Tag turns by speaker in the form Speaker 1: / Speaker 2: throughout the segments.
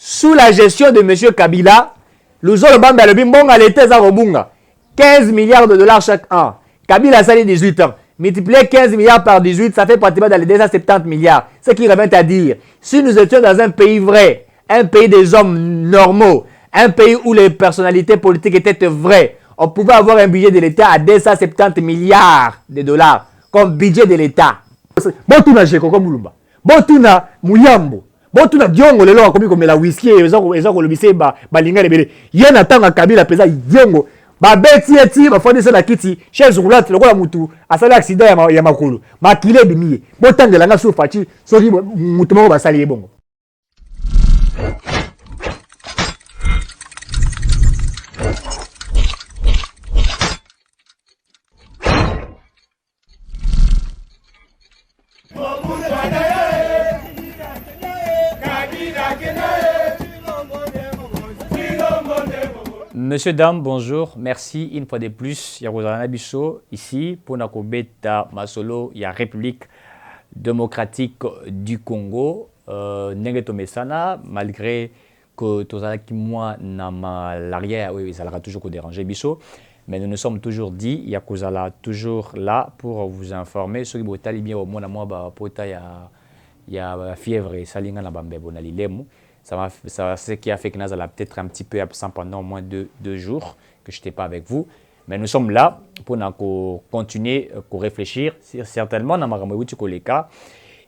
Speaker 1: sous la gestion de M. Kabila, Luzolo Bamba le Bimbonga l'été Zarobunga. 15 milliards de dollars chaque an. Kabila a sali 18 ans. Multiplier 15 milliards par 18, ça fait pratiquement dans les 270 milliards. Ce qui revient à dire, si nous étions dans un pays vrai, un pays des hommes normaux, un pays où les personnalités politiques étaient vraies, on pouvait avoir un budget de l'État à 270 milliards de dollars comme budget de l'État. Bon, tout n'a Jeko comme Mulumba. Bon, tout n'a Mouyambo. Bon, tout n'a Diongo, le long comme la whisky, et le bissé, balinga, les Yen attend à Kabila, pesa Diongo. Babeti eti bafoni sala kiti chaise roulante lokola mutu asala accident ya makolo makile bimiye botangela nga so fachi soki mutu moko basali ebongo. Monsieur, dame, bonjour. Merci une fois de plus. Il y a Rosalana Bisso ici pour Nakobeta Masolo. Il y a République démocratique du Congo. Nengeto Mesana, malgré que Tozalaki moi n'a l'arrière, oui, ça l'aura toujours dérangé Bisso. Mais nous nous sommes toujours dit, il y a Kozala toujours là pour vous informer. Ceux qui vous talent bien au monde, moi, il y a fièvre et salinga na bambe bonalilemu. Ça, ce qui a fait que Nazal a peut-être un petit peu absent pendant au moins deux jours, que je n'étais pas avec vous. Mais nous sommes là pour continuer à réfléchir, certainement, dans les cas,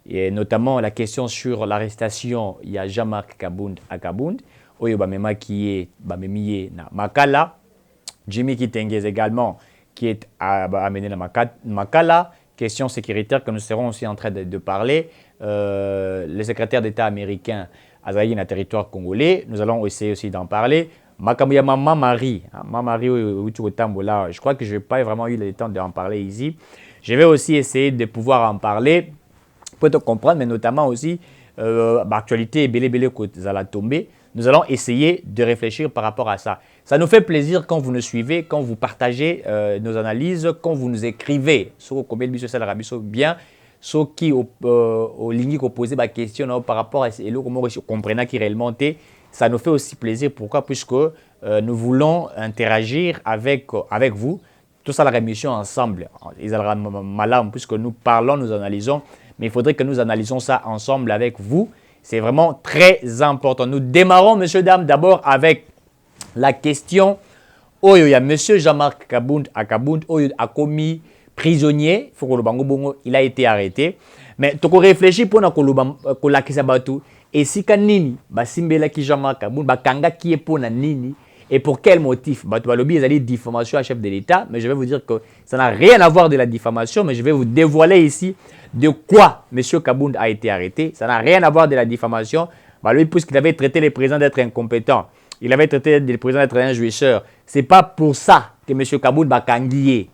Speaker 1: et notamment la question sur l'arrestation, il y a Jean-Marc Kabound à Kabound, Oyo Bamema qui est Bamemiye na Makala, Jimmy Kitengez également qui est amené à Makala, question sécuritaire que nous serons aussi en train de parler, le secrétaire d'État américain Azaï na territoire congolais, nous allons essayer aussi d'en parler. Makamouya Maman Marie, je crois que je n'ai pas vraiment eu le temps d'en parler ici. Je vais aussi essayer de pouvoir en parler pour te comprendre, mais notamment aussi l'actualité belé que ça va tomber. Nous allons essayer de réfléchir par rapport à ça. Ça nous fait plaisir quand vous nous suivez, quand vous partagez nos analyses, quand vous nous écrivez. Sur combien de bien. Ceux qui au ligne opposé ma question par rapport à ce comment je comprends qui réellement ça nous fait aussi plaisir. Pourquoi? Puisque nous voulons interagir avec vous. Tout ça la rémission ensemble. Ils ont malin puisque nous parlons, nous analysons, mais il faudrait que nous analysons ça ensemble avec vous. C'est vraiment très important. Nous démarrons, messieurs, dames, d'abord avec la question. Oh, il y a monsieur Jean-Marc Kabound à Kabound, oh, il a commis prisonnier, il a été arrêté. Mais tu réfléchis pour la et si kanini, Simbela ki Jean-Marc Kabound, Kanga qui est pour nini, et pour quel motif? Tu as dit diffamation à chef de l'État, mais je vais vous dire que ça n'a rien à voir de la diffamation, mais je vais vous dévoiler ici de quoi M. Kabound a été arrêté. Ça n'a rien à voir de la diffamation. Lui, puisqu'il avait traité les présidents d'être incompétents, il avait traité les présidents d'être un jouisseur. Ce n'est pas pour ça que M. Kabound va kangier.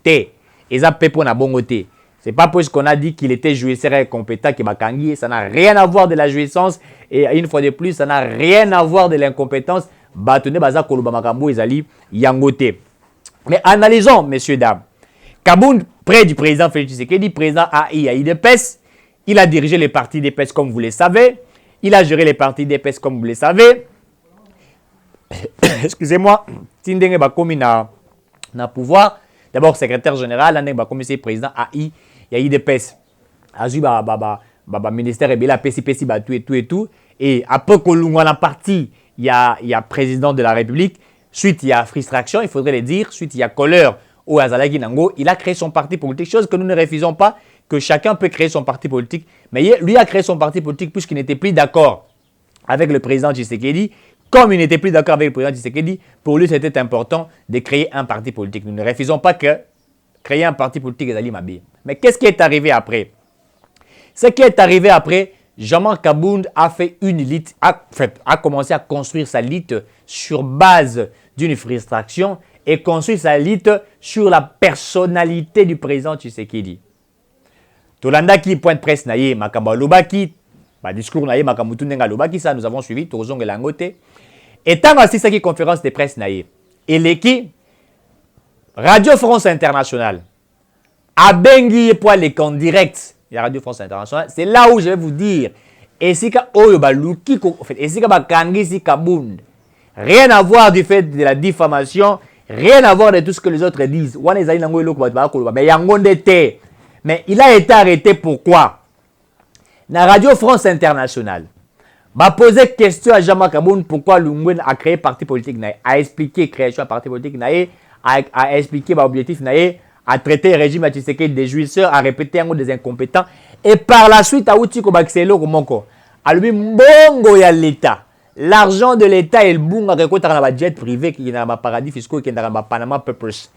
Speaker 1: Et ça peut pour la bonne côté. Ce n'est pas parce qu'on a dit qu'il était jouisseur et compétent qu'il va kangier. Ça n'a rien à voir de la jouissance. Et une fois de plus, ça n'a rien à voir de l'incompétence. Mais analysons, messieurs, dames. Kabound, près du président Félix Tshisekedi, président AI IDPS, il a dirigé les partis d'EPS comme vous le savez. Il a géré les partis d'EPS comme vous le savez. Excusez-moi. Tindenge Bakomi na pouvoir. D'abord, secrétaire général, commissaire président AI, il y a IDPS. Azu ministère et la PCPC, tout et tout. Et après qu'on a parti, il y a président de la République. Suite, il y a frustration, il faudrait le dire. Suite, il y a Couleur ou Azalagi Nango. Il a créé son parti politique, chose que nous ne refusons pas, que chacun peut créer son parti politique. Mais lui a créé son parti politique puisqu'il n'était plus d'accord avec le président Tshisekedi. Comme il n'était plus d'accord avec le président Tshisekedi, pour lui, c'était important de créer un parti politique. Nous ne refusons pas que créer un parti politique est Ali Mabi. Mais qu'est-ce qui est arrivé après? Ce qui est arrivé après, Jean-Marc Kabound a fait une élite, a commencé à construire sa élite sur base d'une frustration et construire sa élite sur la personnalité du président Tshisekedi. Tolanda qui point de presse naïe, Makamba Lobaki, discours naïe, Makamutu Nenga Lobaki, ça nous avons suivi, Tozong et Langote. Et tant aussi ça qui conférence de presse naïe. Et l'équipe, Radio France Internationale, a bengi pour les comptes directs, la Radio France Internationale, c'est là où je vais vous dire esika oyo baluki en fait esika bakangisi Kabound. Rien à voir du fait de la diffamation, rien à voir de tout ce que les autres disent. Mais il a été arrêté pourquoi? La Radio France Internationale m'a posé question à Jean-Marc Kabound pourquoi Lungwen a créé parti politique, a expliqué création de parti politique, a expliqué l'objectif, a traité le régime à Tshisekedi des jouisseurs, a répété un mot des incompétents. Et par la suite, a outil comme Axelo Komoko, a lui mbongo ya l'État. L'argent de l'État est le bon à récolter dans la jet privé qui est dans le paradis fiscaux qui est dans le Panama Papers.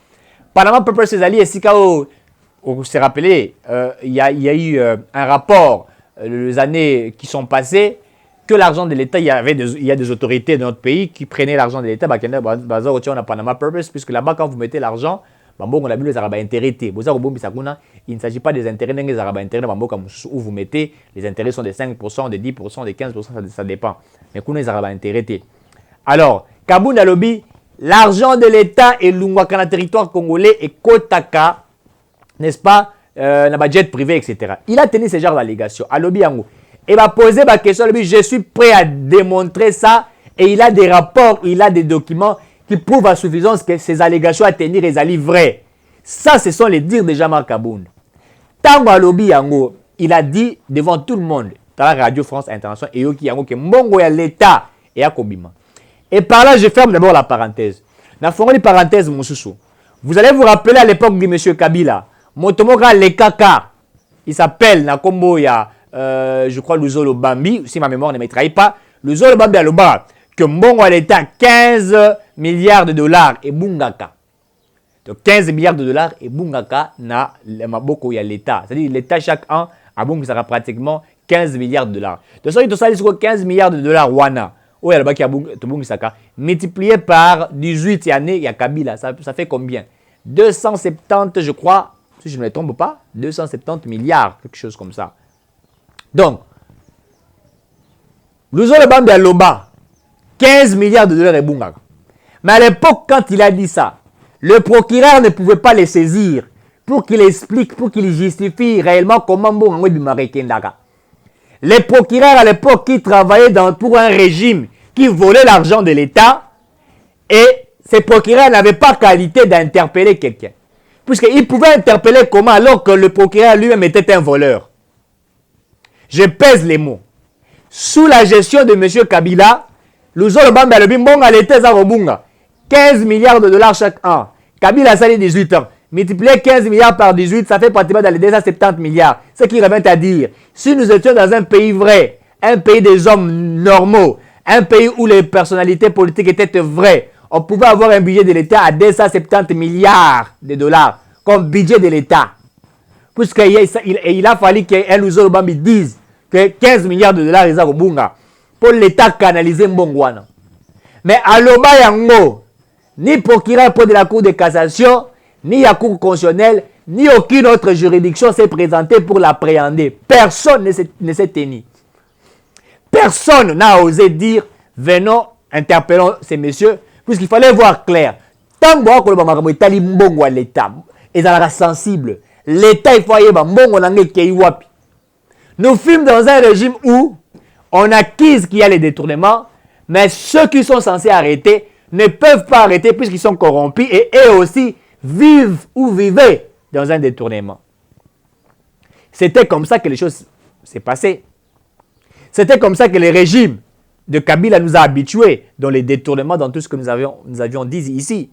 Speaker 1: Panama Papers, c'est allié, si vous se rappelez, il y a eu un rapport les années qui sont passées que l'argent de l'État, il y a des autorités de notre pays qui prenaient l'argent de l'État, on a Panama Papers, puisque là-bas, quand vous mettez l'argent, on a vu les Arabes intérêts. Il ne s'agit pas des intérêts des Arabes intérêts où vous mettez, les intérêts sont de 5%, de 10%, de 15%, ça dépend. Mais qu'on les Arabes intérêts. Alors, Kabound a lobby, l'argent de l'État et l'Ungwaka dans le territoire congolais et Kotaka, n'est-ce pas, dans la jet privé, etc. Il a tenu ce genre d'allégations. À lobby Yango. Et va poser ma question, je suis prêt à démontrer ça. Et il a des rapports, il a des documents qui prouvent à suffisance que ces allégations à tenir les alliés vrais. Ça, ce sont les dires de Jean-Marc Kabound. Tango à lobby Yango, il a dit devant tout le monde, dans la Radio France Internationale, et Yoki Yango, que Mongo est l'État et à Kobima. Et par là, je ferme d'abord la parenthèse. Dans la parenthèse, mon chouchou. Vous allez vous rappeler à l'époque de M. Kabila, Motomoka Lekaka, il s'appelle Nakombo, je crois, Luzolo Bambi, si ma mémoire ne me trahit pas, Luzolo Bambi à l'Oba, que Mongo à l'État 15 milliards de dollars et Bungaka. Donc 15 milliards de dollars et Bungaka na Maboko ya l'État. C'est-à-dire l'État chaque an a Bunga sera pratiquement 15 milliards de dollars. De ça, il y a 15 milliards de dollars wana. Oh, il y a Bunga multiplié par 18 années, il y a Kabila. Ça fait combien? 270, je crois, si je ne me trompe pas, 270 milliards, quelque chose comme ça. Donc, nous avons le Bambi à Loba, 15 milliards de dollars et Bunga. Mais à l'époque, quand il a dit ça, le procureur ne pouvait pas les saisir pour qu'il explique, pour qu'il justifie réellement comment Bunga du Marekendaka. Les procureurs à l'époque qui travaillaient pour un régime qui volait l'argent de l'État et ces procureurs n'avaient pas qualité d'interpeller quelqu'un. Puisqu'ils pouvaient interpeller comment alors que le procureur lui-même était un voleur. Je pèse les mots. Sous la gestion de M. Kabila, Luzolo Bambi a le bimbonga à l'État Zarobunga. 15 milliards de dollars chaque an. Kabila a sali 18 ans. Multiplier 15 milliards par 18, ça fait pratiquement dans les 270 milliards. Ce qui revient à dire, si nous étions dans un pays vrai, un pays des hommes normaux, un pays où les personnalités politiques étaient vraies, on pouvait avoir un budget de l'État à 270 milliards de dollars comme budget de l'État. Puisqu'il a fallu qu'un Luzolo Bambi dise que 15 milliards de dollars ils ont bunga pour l'État canaliser Mbongwana. Mais à l'Oba Yango, ni procureur de la Cour de cassation, ni la Cour constitutionnelle, ni aucune autre juridiction s'est présentée pour l'appréhender. Personne ne s'est tenu. Personne n'a osé dire, venons, interpellons ces messieurs, puisqu'il fallait voir clair. Tant que l'État est sensible, l'État il faut y nous filmons dans un régime où on accuse qu'il y a les détournements, mais ceux qui sont censés arrêter ne peuvent pas arrêter puisqu'ils sont corrompus et eux aussi vivent ou vivaient dans un détournement. C'était comme ça que les choses s'est passées. C'était comme ça que le régime de Kabila nous a habitués dans les détournements, dans tout ce que nous avions dit ici.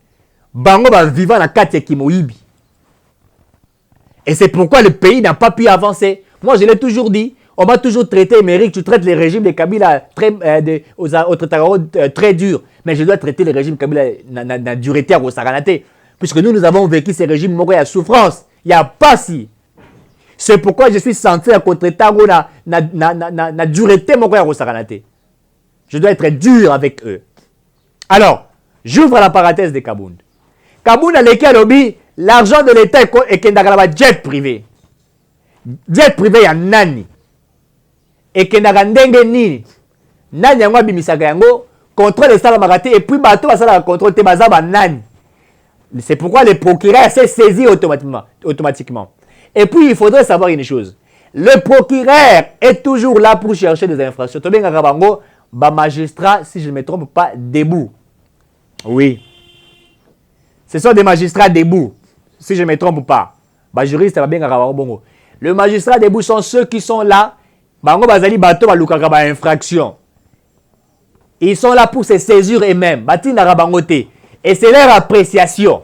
Speaker 1: Bango va vivant la carte Kimoïbi. Et c'est pourquoi le pays n'a pas pu avancer. Moi, je l'ai toujours dit. On m'a toujours traité, Émeric, tu traites les régimes de Kabila très dur. Mais je dois traiter les régimes Kabila na dureté au Saranate. Puisque nous avons vécu ces régimes morts à souffrance. Il n'y a pas si. C'est pourquoi je suis censé à contre Tango na dureté au Saranate. Je dois être dur avec eux. Alors, j'ouvre la parenthèse de Kabound. Kabound a l'école lobby, l'argent de l'État est qu'il y a jet privé. Jet privé, il y a nani. Et qu'il y a ndenge nini. Nani yango bimisaka yango, contrôle les salles marate, et puis bateau va faire contrôle te bazaba nani. C'est pourquoi le procureur s'est saisi automatiquement. Et puis, il faudrait savoir une chose. Le procureur est toujours là pour chercher des infractions. Tu bien Rabango, magistrat, si je ne me trompe pas, debout. Oui. Ce sont des magistrats debout, si je ne me trompe pas. Juriste, va bien Rabango. Le magistrat debout sont ceux qui sont là. Bango bazali bato balukaka ba infraction. Ils sont là pour se saisir eux-mêmes. Batina Rabangote. Et c'est leur appréciation.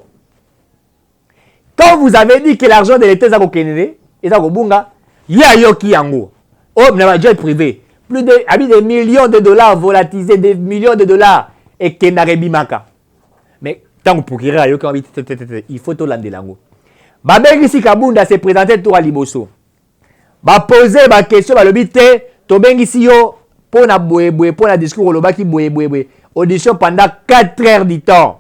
Speaker 1: Quand vous avez dit que l'argent de l'État est au Kennedy, et au Bunga, il y a Yoki Yango. Oh, mais un jet privé. Plus de millions de dollars volatilisés, des millions de dollars. Et Kenarebi Maka. Mais tant que pour il faut tout l'ande lango. Babek ici Kabunda s'est présenté tout à Liboso. Poser ma question, le bite, Tobengi si yo, pour na boue, pour na discours, le baki boue. Audition pendant 4 heures du temps.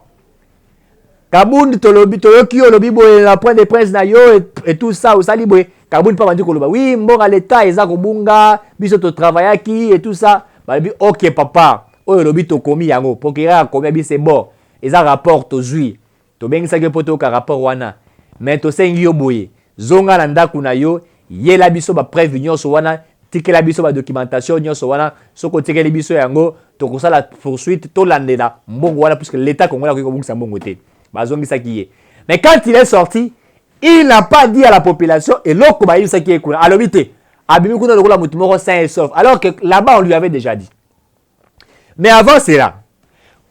Speaker 1: Kabound tolobi toloki olobi boye la point de presse na yo et tout ça au sali boye Kabound pas mandi koloba oui mbonga l'état eza kobunga biso to travaillaki et tout ça ba bi OK papa oyo lobi to komi yango procureur komi bi c'est bon eza rapport to zui to bengisa ke poto ka rapport wana mais to sengi yo boye zonga na ndaku na yo yela biso ba preuve nyonso wana tikela biso ba documentation nyonso wana soko tikela biso yango to kosala poursuite to landela mbongo wana puisque l'état congolais ko bungisa mbongo te. Mais quand il est sorti, il n'a pas dit à la population et l'autre bah il sait qui est cool. Alors vite, abimi kuna lokola mutumoko sain et sauf. Alors que là-bas on lui avait déjà dit. Mais avant cela,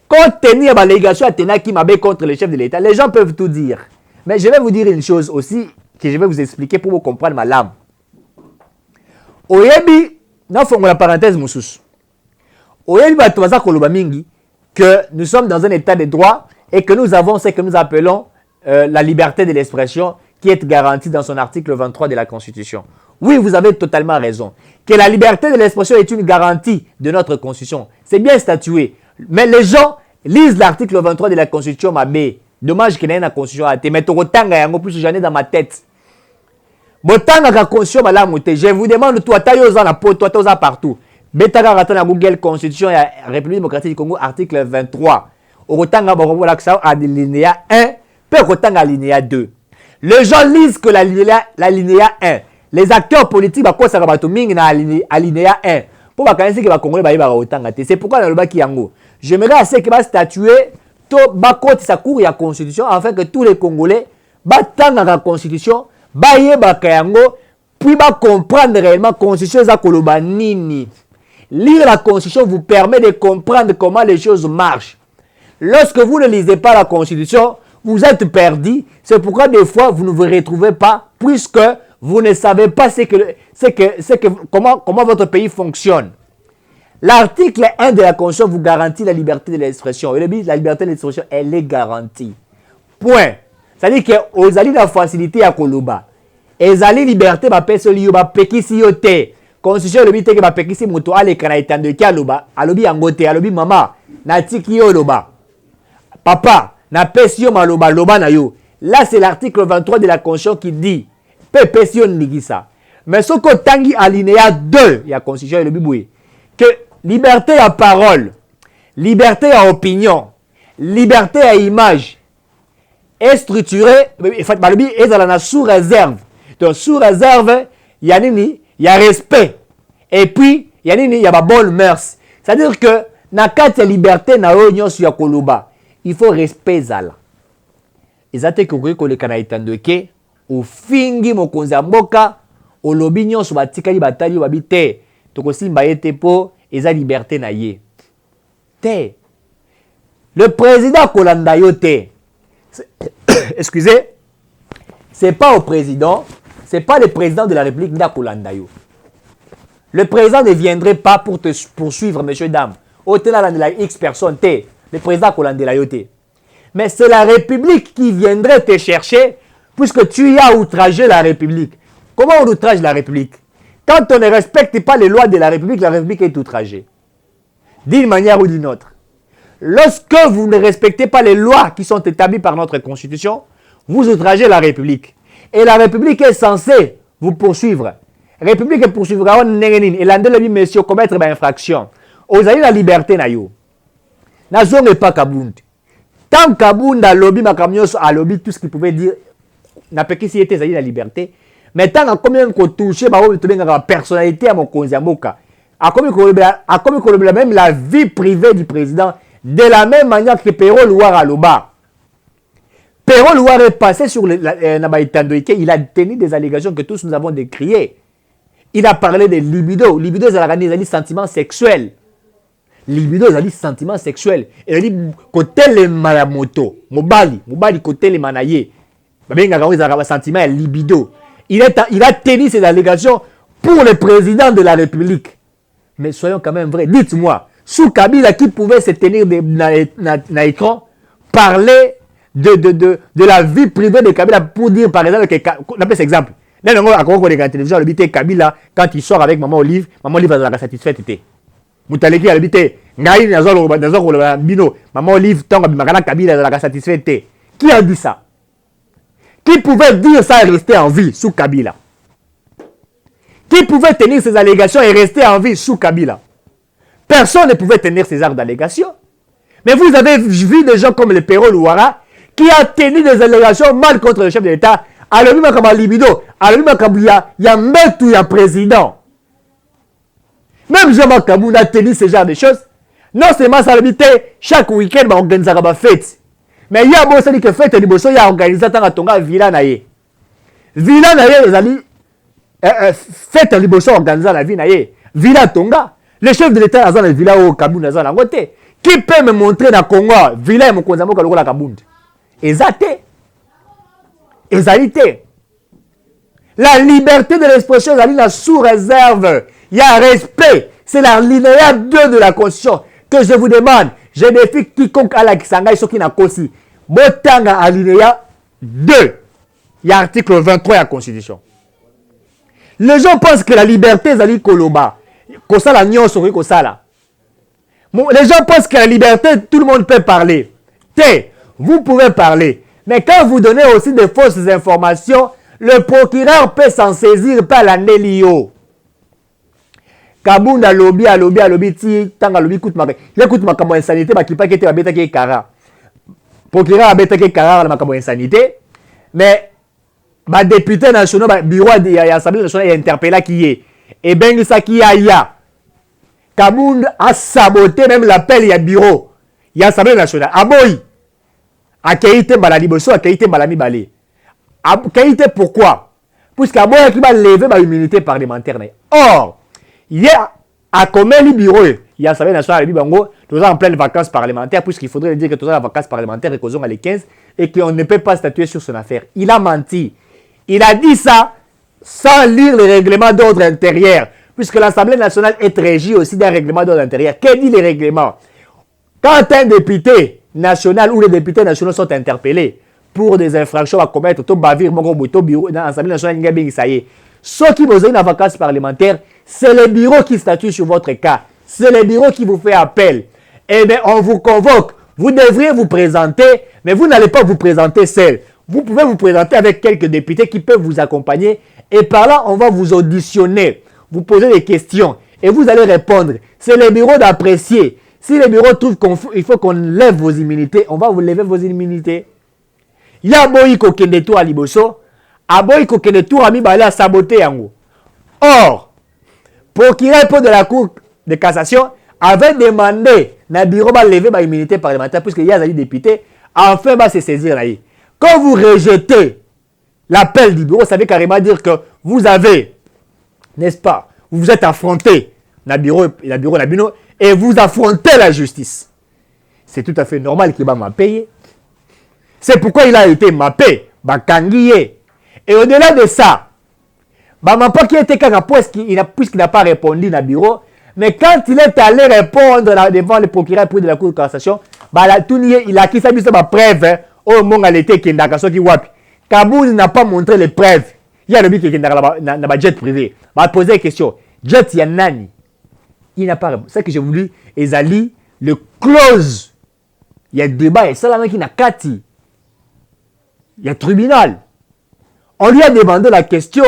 Speaker 1: quand tenir la légation à Tenaki Mabe contre le chef de l'État, les gens peuvent tout dire. Mais je vais vous dire une chose aussi que je vais vous expliquer pour vous comprendre ma lame. Oyebi, non faut la parenthèse moussous. Oyebi batuaza koloba mingi que nous sommes dans un état de droit. Et que nous avons ce que nous appelons la liberté de l'expression qui est garantie dans son article 23 de la Constitution. Oui, vous avez totalement raison. Que la liberté de l'expression est une garantie de notre Constitution. C'est bien statué. Mais les gens lisent l'article 23 de la Constitution, dommage qu'il y ait une Constitution à mais plus j'en ai dans ma tête. La Constitution, je vous demande, toi, toi, partout. Betaka Google Constitution et République démocratique du Congo, article 23. Orotanga Borobolaxa alinéa 1, peut Orotanga alinéa 2. Les gens lisent que l'alinéa 1. Les acteurs politiques, ça va na alinéa 1. Pour que les Congolais va Orotanga. C'est pourquoi dans le baki yango. J'aimerais assez que va statuer to bakoti sa cour ya constitution afin que tous les Congolais batanga la constitution, baye bakayango, puis ba comprendre réellement constitution za koloba nini. Lire la constitution vous permet de comprendre comment les choses marchent. Lorsque vous ne lisez pas la Constitution, vous êtes perdu. C'est pourquoi des fois, vous ne vous retrouvez pas, puisque vous ne savez pas comment votre pays fonctionne. L'article 1 de la Constitution vous garantit la liberté de l'expression. Et la liberté de l'expression, elle est garantie. Point. C'est-à-dire que vous avez la facilité à Koloba. Et vous avez la liberté de l'expression. Constitution, le but est que vous pekisi moto ale kana itande ki aloba, alobi angote, alobi mama, na tiki yo loba. Papa, na pesio maloba loba na yo. Là, c'est l'article 23 de la Constitution qui dit pesio nigisa. Mais ce que tangi alinéa 2, il y a Constitution et le biboué, que liberté à parole, liberté à opinion, liberté à image est structurée, est dans la sous réserve. Donc, sous réserve, il y a nini, il y a respect. Et puis, il y a bonne mœurs. C'est-à-dire que, na kati liberté na yo sur Koloba. Il faut respect zala. Ezate kokoki koleka na itandoke ofingi mokonzi ya mboka olobi nyonso batikali batali babi te tokosimba ye te po eza liberté na ye. Te. Le président kolanda yo te. Excusez. C'est pas au président, c'est pas le président de la République nda kolanda yo. Le président ne viendrait pas pour te poursuivre, messieurs dames. Au-delà de la X personnes te. Le président Kolandela Yote. Mais c'est la République qui viendrait te chercher puisque tu as outragé la République. Comment on outrage la République? Quand on ne respecte pas les lois de la République est outragée. D'une manière ou d'une autre. Lorsque vous ne respectez pas les lois qui sont établies par notre Constitution, vous outragez la République. Et la République est censée vous poursuivre. La République poursuivra et l'andel monsieur commettre une infraction. Vous avez la liberté na yo. Na zone pas Kabound. Tant Kabound a lobby ma camion a lobby tout ce qu'il pouvait dire. Na peki si était la liberté. Mais tant que combien qu'on touche la personnalité à mon Konziamboka, a comme même la vie privée du président, de la même manière que Pero Louar à l'Oba. Pero Louar est passé sur Nabaïtandoïke, il a tenu des allégations que tous nous avons décriées. Il a parlé de libido. Libido, c'est des sentiments sexuels. Libido, c'est des sentiments sexuels. Et il dit, côté les malamoto, mobali, côté les manaye, il a un sentiment libido. Il a tenu ses allégations pour le président de la République. Mais soyons quand même vrais. Dites-moi, sous Kabila, qui pouvait se tenir dans l'écran, parler de la vie privée de Kabila pour dire, par exemple, on appelle cet exemple. Là, on a la télévision, le bité Kabila, quand il sort avec Maman Olive va satisfaire. Moutaleki a le bité, Ngaï, Bino, Maman Olive, Kabila va satisfaire. Qui a dit ça? Qui pouvait dire ça et rester en vie sous Kabila? Qui pouvait tenir ces allégations et rester en vie sous Kabila? Personne ne pouvait tenir ces actes d'allégation. Mais vous avez vu des gens comme le Pero Louara qui a tenu des allégations mal contre le chef de l'État. Alors lui, comme libido, alors lui, comme il y a Mbetou, il y a président. Même Jean-Marc Kaboun a tenu ce genre de choses. Non seulement ça l'habité, chaque week-end, on organise une fête. Mais il y a bon, ça dit que fête, il y a organisé un tonga villa naïe. Villa naïe, les amis, fête liboso organisée la vie naïe. Villa tonga. Le chef de l'État a dans la villa au Kaboun, a dans côté. Qui peut me montrer dans le Congo, villa et mon konzamo kaloko la Kaboun? Exacté. Exacté. La liberté de l'expression, est sous réserve. Il y a respect. C'est la linéa 2 de la Constitution que je vous demande. Je défie quiconque à la Kisanga, ce qui n'a pas aussi. Botanga à linéa 2. Il y a article 23 de la Constitution. Les gens pensent que la liberté, c'est Ali Koloba. Kosala nyon sori kosala. Les gens pensent que la liberté, tout le monde peut parler. Vous pouvez parler. Mais quand vous donnez aussi de fausses informations, le procureur peut s'en saisir par la Nélio. Kabounda lobby, tanga lobby, écoute ma kamo insanité, ma kipa qui était abeta qui est kara. Procureur abeta qui est kara, ma kamo insanité. Mais, ma député national, bureau de l'Assemblée nationale est interpellé qui est. Et ben, ça qui a. Kabounda a saboté même l'appel, il y a bureau. Il y a l'Assemblée nationale. Aboy. A Keïté Balaliboso, a Keïté Balami Balé. A Keïté pourquoi? Puisqu'Aboy qui va lever ma immunité parlementaire. Or, il y a à combien de bureaux? Il y a l'Assemblée nationale, nous sommes en pleine vacances parlementaires, puisqu'il faudrait dire que nous sommes en vacances parlementaires et qu'on est les 15 et qu'on ne peut pas statuer sur son affaire. Il a menti. Il a dit ça sans lire les règlements d'ordre intérieur, puisque l'Assemblée nationale est régie aussi d'un règlement d'ordre intérieur. Que dit les règlements? Quand un député national ou les députés nationaux sont interpellés pour des infractions à commettre, dans l'Assemblée nationale, ceux qui vous ont une vacances parlementaire, c'est le bureau qui statue sur votre cas. C'est le bureau qui vous fait appel. Eh bien, on vous convoque. Vous devriez vous présenter, mais vous n'allez pas vous présenter seul. Vous pouvez vous présenter avec quelques députés qui peuvent vous accompagner. Et par là, on va vous auditionner, vous poser des questions et vous allez répondre. C'est le bureau d'apprécier. Si le bureau trouve qu'il faut qu'on lève vos immunités, on va vous lever vos immunités. Il y a Boyi Kokendetou à Liboso. Aboy Kokendetou a mis à saboter yango. Or, procureur de la Cour de cassation avait demandé na bureau de lever l'immunité parlementaire puisqu'il y a des députés, enfin va se saisir là. Quand vous rejetez l'appel du bureau, ça veut carrément dire que vous avez, n'est-ce pas, vous vous êtes affronté na bureau et vous affrontez la justice. C'est tout à fait normal qu'il va m'a payé. C'est pourquoi il a été mappé, bakangié. Et au-delà de ça, Bamapa qui était puisqu'il n'a pas répondu dans le bureau, mais quand il est allé répondre devant le procureur de la Cour de cassation, il a acquis sa preuve au moment où il était qui Kaboul n'a pas montré les preuves. Il y a le but qui est dans le jet privé. Il a posé la question. Jet Yanani. Il n'a pas répondu. C'est ce que j'ai voulu. Ezali, le close. Il y a débat. Et ça, la main qui n'a kati. Il y a tribunal. On lui a demandé la question.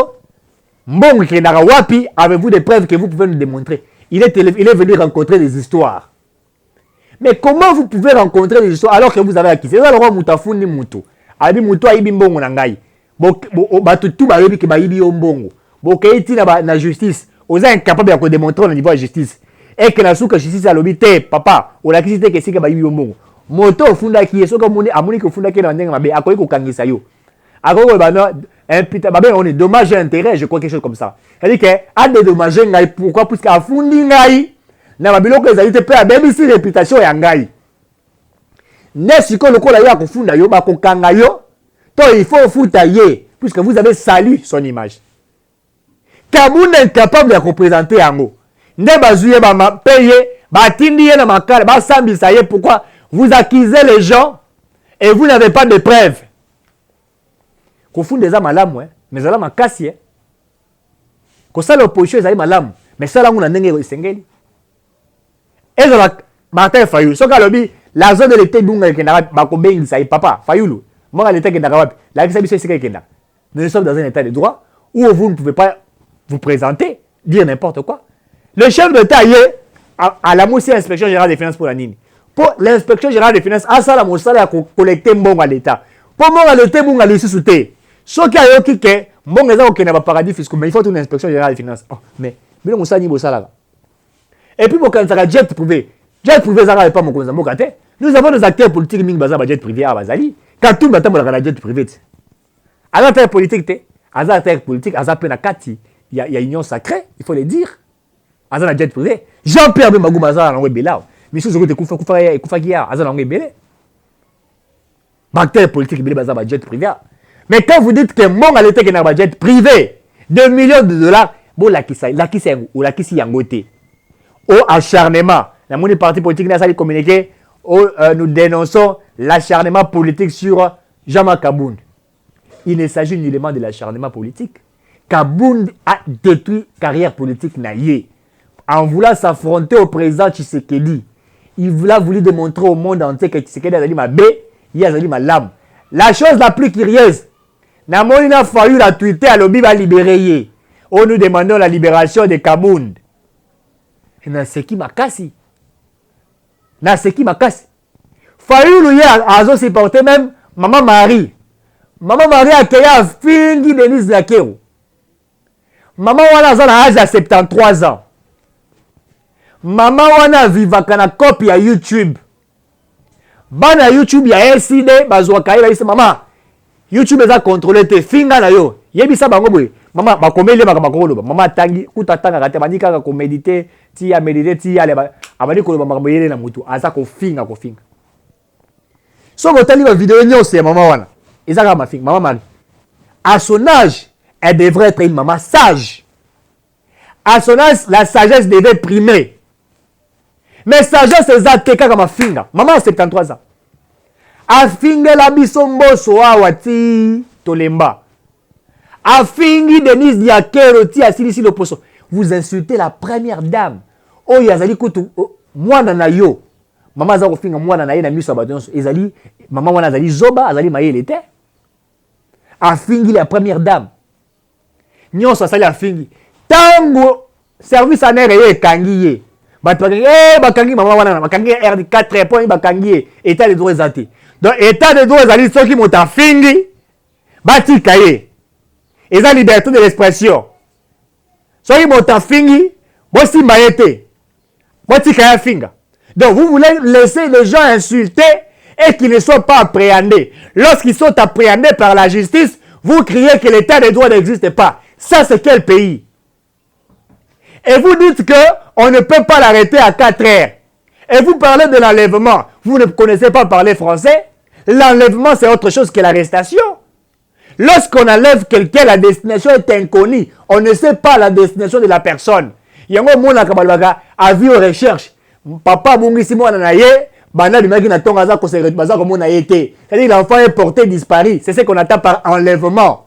Speaker 1: Mbong Wapi, avez-vous des preuves que vous pouvez nous démontrer? Il est venu rencontrer des histoires. Mais comment vous pouvez rencontrer des histoires alors que vous avez acquis? C'est ça le roi Moutafou ni Moutou. Abi Moutou a ibi mbongo nangai.
Speaker 2: bato tout bayobi ke bayibi yo mbongo bokeiti na justice oza incapable de démontrer au niveau de justice et que la souka justice alobi te papa olakisi te ke sika bayibi yo mbongo moto ofundaki ye soki amoni ke ofundaki na ndenge mabe akoki kokangisa yo akoki on est dommage et intérêt je crois quelque chose comme ça c'est-à-dire que a dédommagé ngai pourquoi puisque afundi ngai na babiloko ezali te pe abebisi réputation ya ngai ne sikoyo lokola yo akofunda yo bakokanga yo to il faut futa ye puisque vous avez sali son image Kaboun est incapable de représenter yango nde bazuye paye batindi ye na makala basambisa ye pourquoi vous accusez les gens et vous n'avez pas de preuves kofunda eza malamu mais ezala makasi kosala opposition ezali malamu mais salango na ndenge esengeli ezala Martin Fayulu soki alobi la zone de l'été dunga ekendaka bakobengisa ye papa Fayulu monga l'état ekendaka wapi lakisa biso esika ekendaka nous sommes dans un état de droit où vous ne pouvez pas vous présenter dire n'importe quoi le chef d'État y est à la moussie inspection générale des finances pour la nini pour l'inspection générale des finances asala mosala ya collecter mbongo à l'état pour mbongo à l'état mbongo lisusu te soki ayoki ke mbongo eza kokende ba paradis fiscaux mais il faut une inspection générale des finances mais biloko mosala nini bosalaka et puis bokanisaka jet privé ezaka pas mokonzi ya mboka te nous avons nos acteurs politiques mingi baza ba jet privé awa bazali katumbi atambolaka na jet privé te aza acteur politique te aza acteur politique aza mpe na kati ya union sacrée il faut le dire aza na jet privé Jean-Pierre Bemba aza na yango ebele awa misusu okote ekufaki awa aza na yango ebele baacteur politique ebele baza ba jet privé awa mais quand vous dites que mbongo alete ekendaka ba jet privé de millions de dollars olakisi yango te au acharnement la monnaie parti politique n'a pas communiqué nous dénonçons l'acharnement politique sur Jean-Marc Kaboun. Il ne s'agit nullement de l'acharnement politique. Kaboun a détruit la carrière politique naïe en voulant s'affronter au président Tshisekedi. Il a voulu démontrer au monde entier que Tshisekedi a dit ma bé, il a dit ma lame. La chose la plus curieuse, Namolina Fayulu a tweeté à l'Obi va libérer. Oh, nous demandons la libération de Kaboun. Na seki makasi. Na seki makasi. Fayulu hier a supporté même Maman Marie. Maman Marie a créé un fingi Denise Lakero. Maman wana a l'âge de 73 ans. Maman wana vivaka na copie à YouTube. Bana YouTube ya LCD bazwa kaila ise maman. YouTube eza contrôler te finga na yo. Yebisa bango boye. Maman bakomeli makolo. Maman tangi kutatanga kate bandika ko méditer, ti ya méditer, ti ya leba. Abandi ko maman boyele na mutu. Aza ko finga. So botali ba vidéo nyonso ya maman wana. Ezaka ma finga, maman Marie. À son âge, elle devrait être une maman sage. À son âge, la sagesse devait primer. Mais sagesse ezate kaka ma finga. Maman a 73 ans. Afinge la biso mboso awa ti tolemba. Afingi Denise Diakero ti asilisi le poso. Vous insultez la première dame. Oh yazali kutu mwana na yo. Maman za kofinga mwana na ye na miso abadonso. Ezali maman wana azali zoba azali mayele te. Afingi la première dame. Nyonso asali afingi. Tango service anere ye kangi ye. Bakangi maman wana bakangi RD4 points bakangi état de droit ezate. Donc état de droit ezali soki mota fingi batika ye. Eza liberté de l'expression. Soki mota fingi bosimba yete. Botika ya finga. Donc vous voulez laisser les gens insulter et qu'ils ne soient pas appréhendés. Lorsqu'ils sont appréhendés par la justice, vous criez que l'état de droit n'existe pas. Ça c'est quel pays? Et vous dites qu'on ne peut pas l'arrêter à 4 heures. Et vous parlez de l'enlèvement. Vous ne connaissez pas parler français. L'enlèvement, c'est autre chose que l'arrestation. Lorsqu'on enlève quelqu'un, la destination est inconnue. On ne sait pas la destination de la personne. Il y a un monde à vie aux recherches. Papa Bungisi Mwana Naye, Bana Bimaki Natonga Zako Seretbaza comme on a été. C'est-à-dire que l'enfant est porté disparu. C'est ce qu'on attend par enlèvement.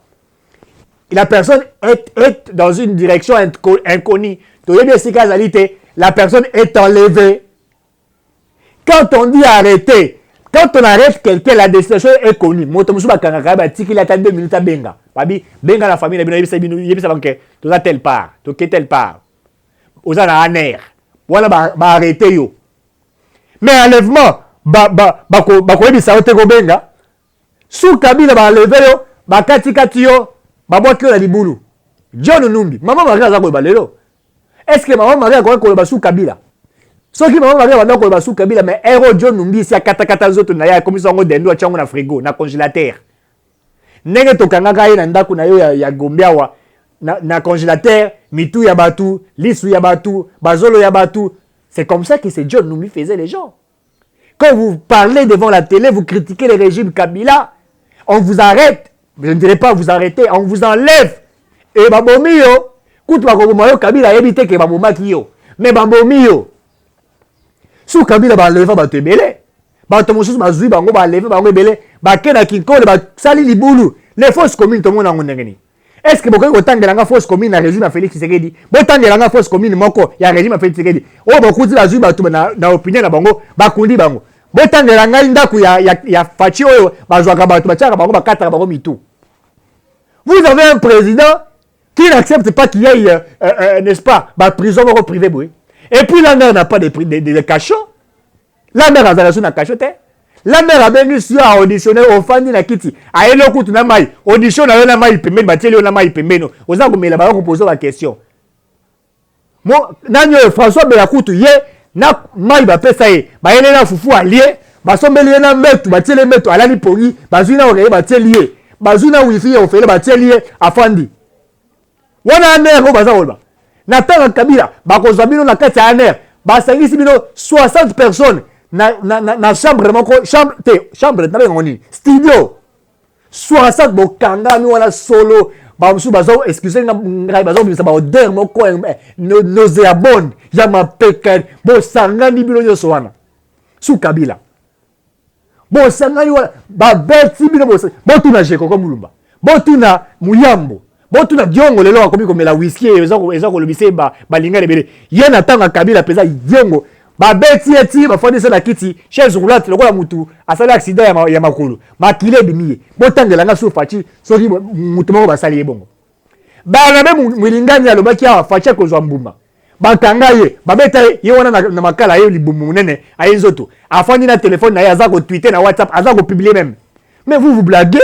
Speaker 2: La personne est dans une direction inconnue. La personne est enlevée. Quand on dit arrêter, quand on arrête quelqu'un, la destination est connue. Motomusuba Kanaka, il attend 2 minutes à Benga. Benga la famille, il y a telle part, telle part. Aux aner. Voilà, arrêter yo. Mais enlèvement, Benga. Sous Kabila, enlever yo. bakati kati yo babwaki yo na libulu John Numbi maman Marie aza koyeba lelo est-ce que maman Marie akoki koyeba su Kabila soki maman Marie abanda koyeba su Kabila mais héros John Numbi si akatakata nzoto na ye akomisa yango dendo atiango na frigo na congélateur ndenge tokangaka ye na ndako na yo ya Gombiawa na congélateur mitu ya batu lisu ya batu bazolo ya batu. C'est comme ça que ce John Numbi faisait les gens. Quand vous parlez devant la télé, vous critiquez le régime Kabila, on vous arrête. Je ne dirais pas vous arrêter, on vous enlève. Et babomi yo, kutu bakobomayo Kabila yebite ke babomaki yo. Mais babomi yo. Sous Kabila ba enlever ba tebele. Ba tomosusu bazui bango ba enlever bango ebele, ba kena kinkole ba sali libulu. Les fausses communes to mona ngondengeni. Est-ce que beaucoup de gens fausse commune na régime Félix Tshisekedi? Beaucoup de gens fausse commune moko ya régime Félix Tshisekedi. Oh beaucoup de gens batu na opinion na bango bakundi bango. Beaucoup de gens ndaku ya fachi oyo bazwaka batu bachaka bango bakata bango mitu. Vous avez un président qui n'accepte pas qu'il y ait n'est-ce pas, ba prison privée boy. Et puis la mère n'a pas de cachot. La mère a zala na cachot. La mère a bien sûr à auditionner au fandi na kiti. A elo kutu na mai. Audition na yo na mai pembeni bateli yo na mai pembeni. Oza komela ba ko poser la question. Mo nanyo François Belakutu ye na mai ba pesa ye. Ba yele na fufu alie, ba sombeli ye na metu bateli metu alali pongi, bazuna oreye bateli ye. Bazuna wifi ye ofele bateli ye afandi. Wana mère ko baza olba. Na tanga Kabila ba ko zabino na kati ya aner. Ba sangisi bino 60 personnes. Na chambre chambre na ngoni studio 60 bokanga mi wana solo ba musu bazo excusez ngai bazo bisa ba odeur moko nauséabonde ya mapeka bo sangani bino nyoso wana su Kabila bo sangani wana ba beti bino bo tuna jeko ko mulumba bo tuna muyambo bo tuna diongo lelo akomi komela whisky eza ko lobise ba balinga lebele yena tanga Kabila peza diongo ba beti eti ba fondisa na kiti chaise roulante lokola mutu asali accident ya makolo makile bimiye botangela nga so fachi soki mutu moko basali ebongo ba na be mulingani alobaki awa fachi ko zwa mbuma bakanga ye babeta ye wana na makala ye libumu nene ayenzoto afandi na téléphone na ye azako tweeter na WhatsApp azako publier même mais vous blaguez.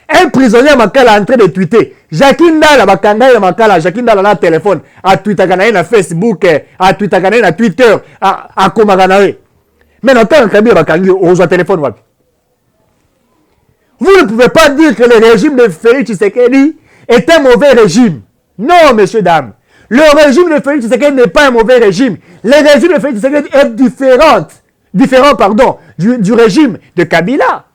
Speaker 2: Un prisonnier à Makala en train de tweeter. Jacqueline Dala, Bakanga et Makala, Jacqueline Dala na téléphone, à Twitter, na Facebook, à Twitter, na Twitter, à Komaganae. Mais dans tant que Bakangi, on a téléphone. Vous ne pouvez pas dire que le régime de Félix Tshisekedi est un mauvais régime. Non, messieurs, dames. Le régime de Félix Tshisekedi n'est pas un mauvais régime. Le régime de Félix Tshisekedi est différent, du régime de Kabila.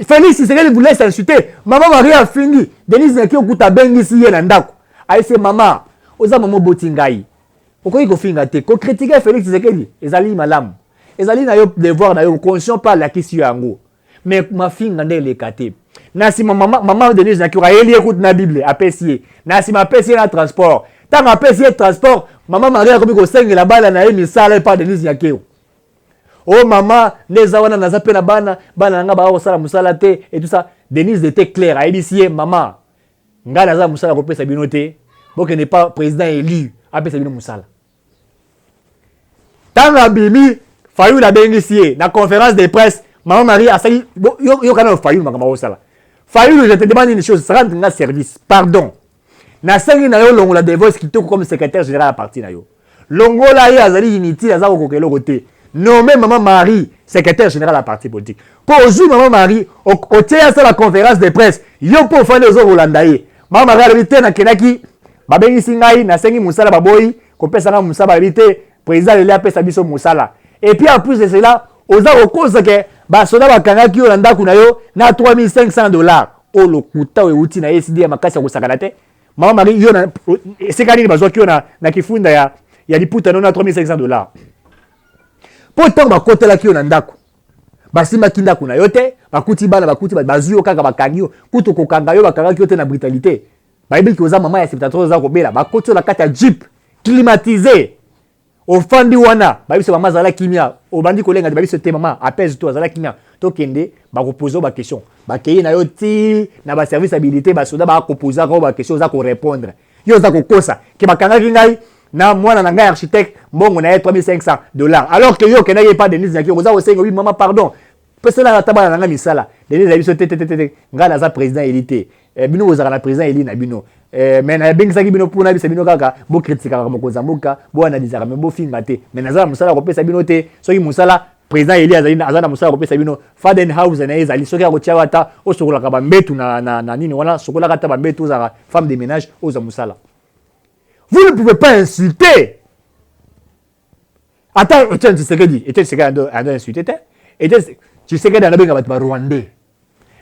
Speaker 2: Félix Tshisekedi vous laisse insulter. Maman Marie a fini. Denise Naki okuta bengi si ye na ndako. Aïe c'est maman. Oza maman botingai. Pourquoi il finga te? Ko critiquer Félix Tshisekedi. Ezali malam. Ezali na yo devoir na yo conscient par la question yango. Mais ma finga nde le kate. Na si maman Denise Naki a eli écoute na Bible apesi. Na si ma pesi na transport. Tant ma pesi transport, maman Marie a komi ko sengela bala na ye misala pa Denise Naki. Oh maman, les awana na zape na bana nga ba osala musala te et tout ça. Denise était claire, a dit maman, nga na za musala ko pesa bino te, boke n'est pas président élu, a pesa bino musala. Tanga bimi, Fayou la bengisie na conférence de presse, maman Marie a sali yo kana Fayou makama osala. Fayou, je te demande une chose, rendre nga service. Pardon. Na sangi na yo longola Devoice qui to comme secrétaire général à parti na yo. Longola ya azali initi azako kokelo kote. Nommé Maman Marie, secrétaire général à la parti politique. Pour aujourd'hui, Maman Marie, au théâtre de la conférence de presse, yo pour faire les autres Hollandais. Maman Marie a l'habité na Kenaki, Babengi Singai, na Sengi Moussala Baboy, Kopé Sanga Moussala habité, président de l'AP Sabiso Moussala. Et puis en plus de cela, aux a au cause que, Basoda Bakangaki Hollanda Kunayo, na $3,500. Oh, le kuta ou outil na SID à Makasi à Sakanate. Maman Marie, yo na, c'est quand il va jouer na Kifunda ya liputa non à $3,500. Pourtant bakote la kio na ndako basima kinda kuna yote bakuti bana bakuti bazuyo kaka bakangio kuto kokanga yo bakanga kio te na brutalité bible ki oza mama ya 73 za kobela bakoto la kata jeep climatisé ofandi wana babise mama zala kimia obandi kolenga babise te mama apese to zala kimia to kende ba reposer ba question ba keye na yo ti na ba service habilité ba soda ba proposer ko ba question za ko répondre yo za ko kosa ke bakanga kingai na mwana na ngai architecte mbongo na ye $3,500 alors que yo kenaki pas Denise Naki oza osenga oui maman pardon Parce que là, tabana nanga misala. Les amis sont tététété. Ngala za président élité. Bino ozara na président élité na bino. Mais na bengi saki bino puna bisa bino kaka bo critique ka mokonza mboka bo analyser mais bo finga te. Mais na za musala ko pesa bino te. Soki musala président élité azana musala ko pesa bino Fadenhouse na ezali soki akotia wata o sokola ka bambetu na nini wana sokola ka ta bambetu za femme de ménage oza musala. Vous ne pouvez pas insulter. Attends, Etienne Tshisekedi a insulté. Tshisekedi a benga ba Rwandais.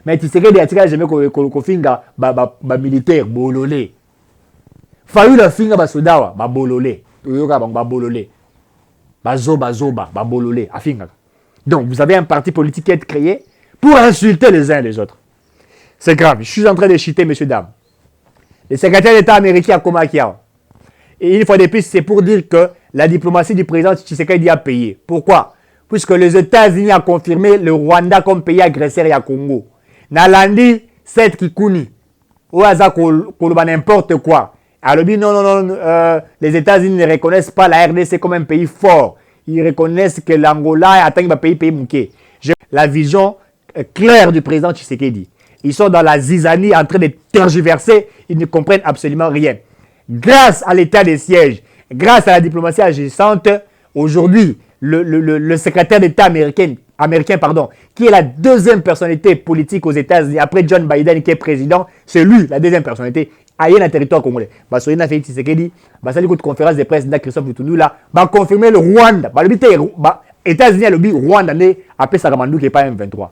Speaker 2: Mais Tshisekedi a tika jamais ko finga ba militaire bololé. Fayu la finga ba sodawa ba bololé. Yoka ba bololé. Ba zoba ba bololé a finga. Donc vous avez un parti politique qui est créé pour insulter les uns les autres. C'est grave. Je suis en train de chuter, messieurs dames. Le secrétaire d'État américain a Komakia. Et une fois de plus, c'est pour dire que la diplomatie du président Tshisekedi a payé. Pourquoi? Puisque les États-Unis ont confirmé le Rwanda comme pays agresseur et à Congo. Nalandi, c'est Kikuni. Ou Aza Koloba n'importe quoi. Alors, non, les États-Unis ne reconnaissent pas la RDC comme un pays fort. Ils reconnaissent que l'Angola est un pays mouqué. La vision claire du président Tshisekedi. Ils sont dans la zizanie en train de tergiverser. Ils ne comprennent absolument rien. Grâce à l'état de siège, grâce à la diplomatie agissante, aujourd'hui, le secrétaire d'État américain, qui est la deuxième personnalité politique aux États-Unis, après John Biden qui est président, c'est lui, la deuxième personnalité, ailleurs dans le territoire congolais. Il y a Félix Tshisekedi, il y a une conférence de presse de Christophe Lutundu, là, va confirmer le Rwanda. Les États-Unis, le Rwanda, après ça, qui n'est pas M23.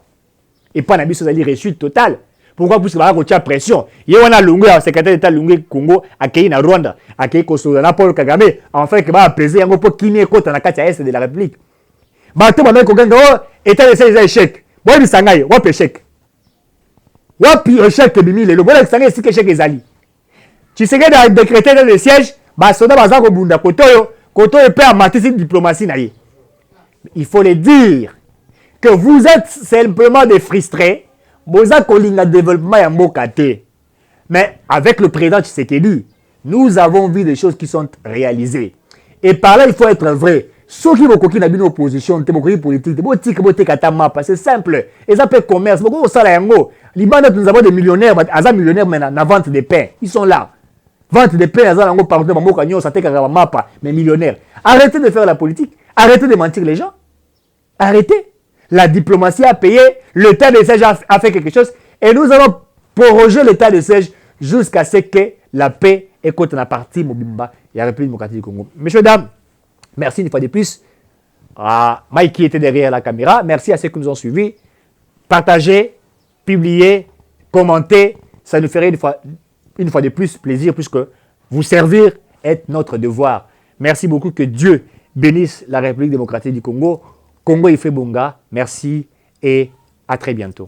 Speaker 2: Et pas un réussite totale. Pourquoi? Parce qu'il y a pression. Il y a un secrétaire d'État Lungu Congo, accueilli na Rwanda, accueilli na Paul Kagame, enfin, qui va apaiser un peu qui n'est pas dans la est de la République. Tout le monde a État de siège échec. Moi, je suis un échec. Wapi échec que bimi lelo. Voilà que ça est échec ezali. Tu sais que dans décréter dans le siège, bah soda baza ko bunda kotoyo peut amater cette diplomatie na ye. Il faut le dire que vous êtes simplement des frustrés. Boza kolinga développement ya mboka te. Mais avec le président Tshisekedi, nous avons vu des choses qui sont réalisées. Et par là, il faut être vrai. Ceux qui vont coquiner dans l'opposition, les politiques, c'est simple. Ils appellent commerce. Nous avons des millionnaires, mais dans la vente de pain. Ils sont là. Vente de pain, mais millionnaires. Arrêtez de faire la politique. Arrêtez de mentir les gens. Arrêtez. La diplomatie a payé, l'état de siège a fait quelque chose et nous allons proroger l'état de siège jusqu'à ce que la paix écoute la partie Mobimba et la République démocratique du Congo. Messieurs, dames, merci une fois de plus à Mike qui était derrière la caméra. Merci à ceux qui nous ont suivis. Partagez, publiez, commentez. Ça nous ferait une fois de plus plaisir puisque vous servir est notre devoir. Merci beaucoup. Que Dieu bénisse la République démocratique du Congo. Congo Ifé Bonga, merci et à très bientôt.